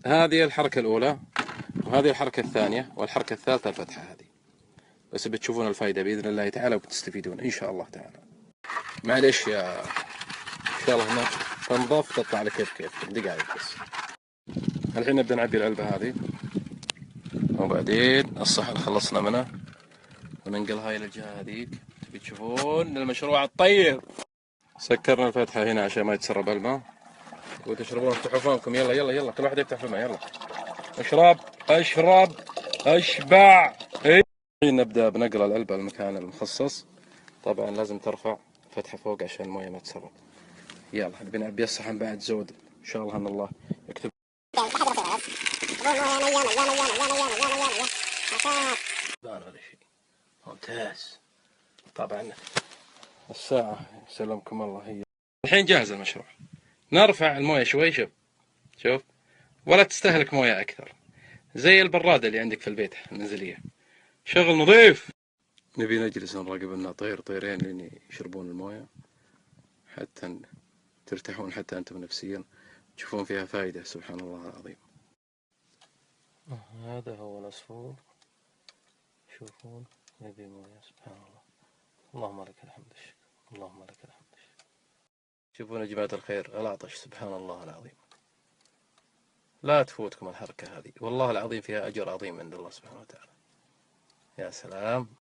هذه الحركة الأولى، وهذه الحركة الثانية، والحركة الثالثة الفتحة هذه. بس بتشوفون الفائدة بإذن الله تعالى وبتستفيدون إن شاء الله تعالى. معلش يا إن شاء الله هنا تنضف تطلع على كيف دقائق بس. الحين نبدأ نعبي العلبة هذه، وبعدين الصحن خلصنا منه وننقل هاي الجهة هذيك. تبي تشوفون المشروع الطيب. سكرنا الفتحة هنا عشان ما يتسرب الماء، وتشربون افتحوا فمكم. يلا يلا يلا، كل واحد يفتح فمه. يلا اشرب اشرب اشبع. الحين نبدأ بنقل العلبة المكان المخصص. طبعا لازم ترفع فتحة فوق عشان المويه ما تسرب. يلا نبي نعبي الصحن بعد زود ان شاء الله ان الله يكتب. هذا شيء ممتاز. طبعا الساعة يسلمكم الله هي الحين جاهز المشروع. نرفع المويه شوي. شوف ولا تستهلك مويه اكثر، زي البرادة اللي عندك في البيت المنزلية. شغل نظيف. نبي نجلس نراقب لنا طيرين لين يشربون المويه، حتى ترتاحون حتى انتم نفسيا تشوفون فيها فائدة. سبحان الله العظيم. هذا هو العصفور، تشوفون يبي مويه. سبحان الله. اللهم لك الحمد الشكر، اللهم لك الحمد الشكر. شوفون يا جماعة الخير العطش. سبحان الله العظيم. لا تفوتكم الحركة هذه، والله العظيم فيها أجر عظيم عند الله سبحانه وتعالى. يا سلام.